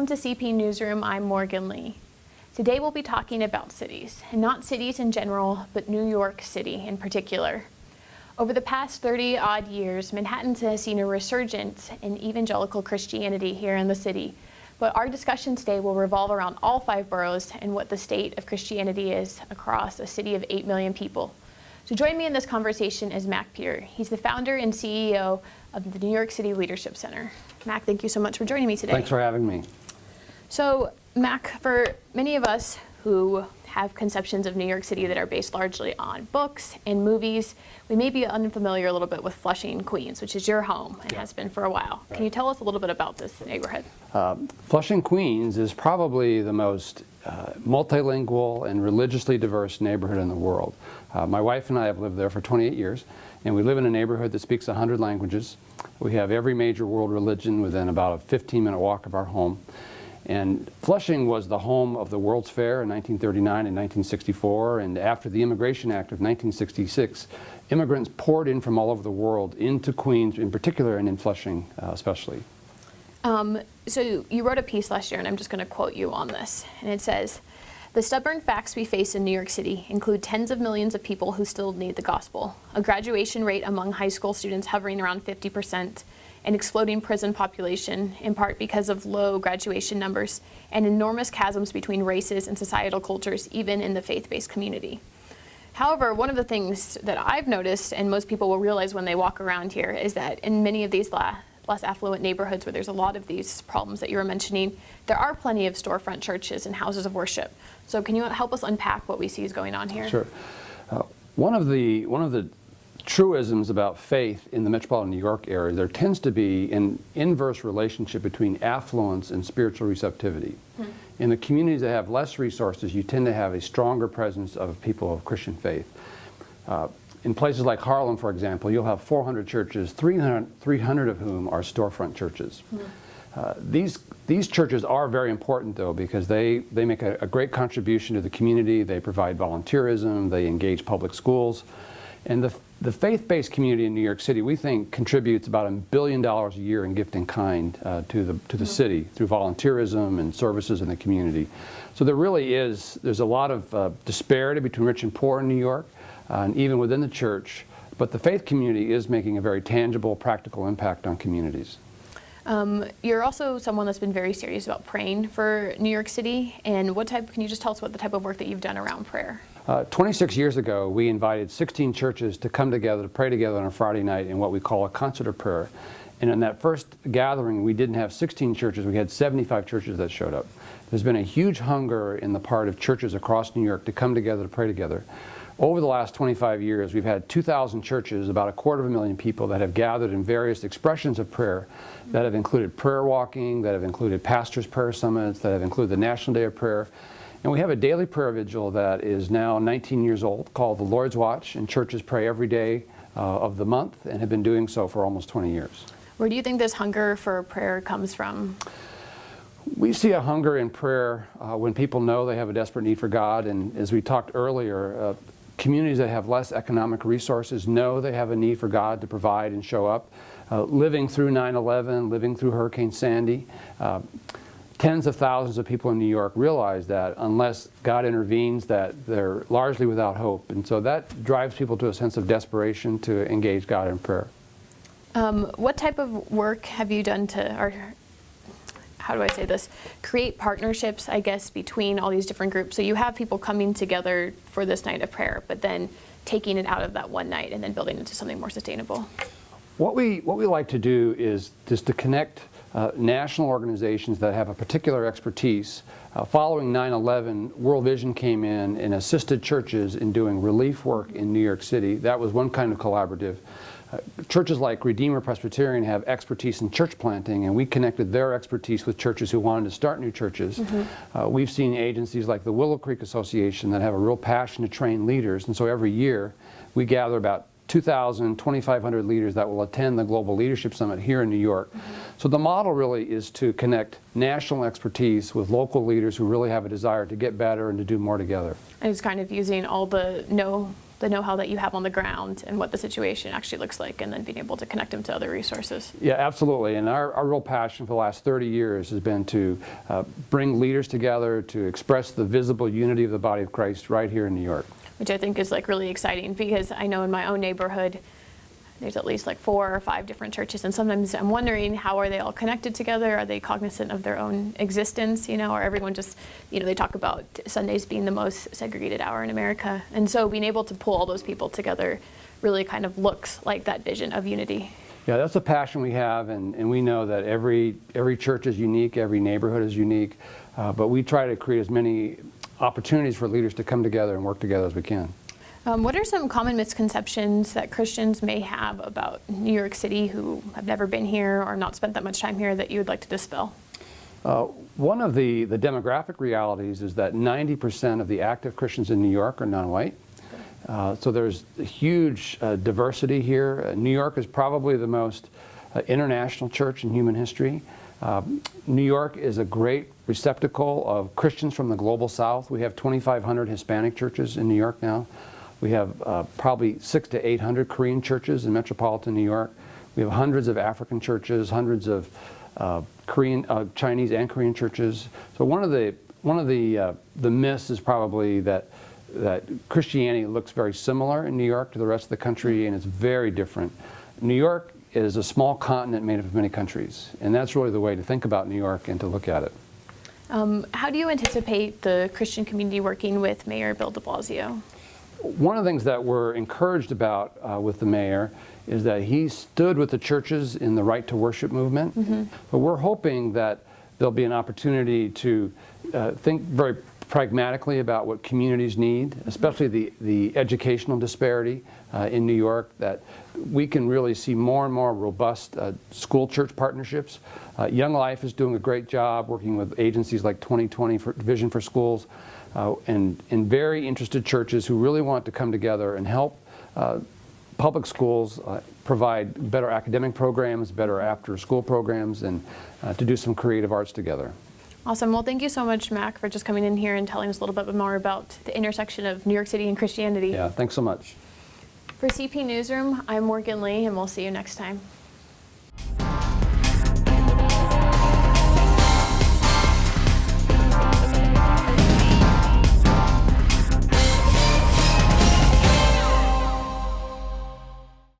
to CP Newsroom. I'm Morgan Lee. Today we'll be talking about cities, and not cities in general, but New York City in particular. Over the past 30-odd years, Manhattan has seen a resurgence in evangelical Christianity here in the city. But our discussion today will revolve around all 5 boroughs and what the state of Christianity is across a city of 8 million people. So join me in this conversation is Mac Peter. He's the founder and CEO of the New York City Leadership Center. Mac, thank you so much for joining me today. Thanks for having me. So, Mac, for many of us who have conceptions of New York City that are based largely on books and movies, we may be unfamiliar a little bit with Flushing, Queens, which is your home and has been for a while. Right. Can you tell us a little bit about this neighborhood? Flushing, Queens is probably the most multilingual and religiously diverse neighborhood in the world. My wife and I have lived there for 28 years, and we live in a neighborhood that speaks 100 languages. We have every major world religion within about a 15-minute walk of our home. And Flushing was the home of the World's Fair in 1939 and 1964, and after the Immigration Act of 1966, immigrants poured in from all over the world into Queens in particular and in Flushing especially. So you wrote a piece last year, and I'm just going to quote you on this, and it says, "The stubborn facts we face in New York City include tens of millions of people who still need the gospel, a graduation rate among high school students hovering around 50%, an exploding prison population, in part because of low graduation numbers, and enormous chasms between races and societal cultures, even in the faith-based community." However, one of the things that I've noticed, and most people will realize when they walk around here, is that in many of these less affluent neighborhoods where there's a lot of these problems that you were mentioning, there are plenty of storefront churches and houses of worship. So can you help us unpack what we see is going on here? Sure. One of the truisms about faith in the metropolitan New York area, there tends to be an inverse relationship between affluence and spiritual receptivity. In the communities that have less resources, you tend to have a stronger presence of people of Christian faith. In places like Harlem, for example, you'll have 400 churches, 300 of whom are storefront churches. These churches are very important, though, because they make a great contribution to the community. They provide volunteerism, they engage public schools. And the faith-based community in New York City, we think, contributes about $1 billion a year in gift in kind to the city through volunteerism and services in the community. So there's a lot of disparity between rich and poor in New York, and even within the church. But the faith community is making a very tangible, practical impact on communities. You're also someone that's been very serious about praying for New York City. And can you just tell us what the type of work that you've done around prayer? 26 years ago, we invited 16 churches to come together to pray together on a Friday night in what we call a concert of prayer. And in that first gathering, we didn't have 16 churches, we had 75 churches that showed up. There's been a huge hunger in the part of churches across New York to come together to pray together. Over the last 25 years, we've had 2,000 churches, about 250,000 people that have gathered in various expressions of prayer that have included prayer walking, that have included pastors' prayer summits, that have included the National Day of Prayer. And we have a daily prayer vigil that is now 19 years old called the Lord's Watch, and churches pray every day of the month and have been doing so for almost 20 years. Where do you think this hunger for prayer comes from? We see a hunger in prayer when people know they have a desperate need for God, and as we talked earlier, communities that have less economic resources know they have a need for God to provide and show up. Living through 9/11, living through Hurricane Sandy, tens of thousands of people in New York realize that unless God intervenes, that they're largely without hope. And so that drives people to a sense of desperation to engage God in prayer. What type of work have you done or how do I say this, create partnerships, I guess, between all these different groups? So you have people coming together for this night of prayer, but then taking it out of that one night and then building it into something more sustainable. What we like to do is just to connect national organizations that have a particular expertise. Following 9/11, World Vision came in and assisted churches in doing relief work in New York City. That was one kind of collaborative. Churches like Redeemer Presbyterian have expertise in church planting, and we connected their expertise with churches who wanted to start new churches. We've seen agencies like the Willow Creek Association that have a real passion to train leaders, and so every year we gather about 2,500 leaders that will attend the Global Leadership Summit here in New York. So the model really is to connect national expertise with local leaders who really have a desire to get better and to do more together. And it's kind of using all the the know-how that you have on the ground and what the situation actually looks like, and then being able to connect them to other resources. Yeah, absolutely. And our real passion for the last 30 years has been to bring leaders together to express the visible unity of the body of Christ right here in New York. Which I think is like really exciting, because I know in my own neighborhood, there's at least like 4 or 5 different churches, and sometimes I'm wondering, how are they all connected together? Are they cognizant of their own existence, or everyone just, they talk about Sundays being the most segregated hour in America. And so being able to pull all those people together really kind of looks like that vision of unity. Yeah, that's a passion we have, and we know that every church is unique, every neighborhood is unique, but we try to create as many opportunities for leaders to come together and work together as we can. What are some common misconceptions that Christians may have about New York City who have never been here or not spent that much time here that you would like to dispel? One of the demographic realities is that 90% of the active Christians in New York are non-white. So there's a huge diversity here. New York is probably the most international church in human history. New York is a great receptacle of Christians from the global south. We have 2,500 Hispanic churches in New York now. We have probably 600 to 800 Korean churches in metropolitan New York. We have hundreds of African churches, hundreds of Chinese and Korean churches. So one of the myths is probably that Christianity looks very similar in New York to the rest of the country, and it's very different. New York is a small continent made up of many countries, and that's really the way to think about New York and to look at it. How do you anticipate the Christian community working with Mayor Bill de Blasio? One of the things that we're encouraged about with the mayor is that he stood with the churches in the right to worship movement. Mm-hmm. But we're hoping that there'll be an opportunity to think very pragmatically about what communities need, especially the educational disparity in New York, that we can really see more and more robust school-church partnerships. Young Life is doing a great job working with agencies like 2020 for Vision for Schools, and very interested churches who really want to come together and help public schools provide better academic programs, better after-school programs, and to do some creative arts together. Awesome. Well, thank you so much, Mac, for just coming in here and telling us a little bit more about the intersection of New York City and Christianity. Yeah, thanks so much. For CP Newsroom, I'm Morgan Lee, and we'll see you next time.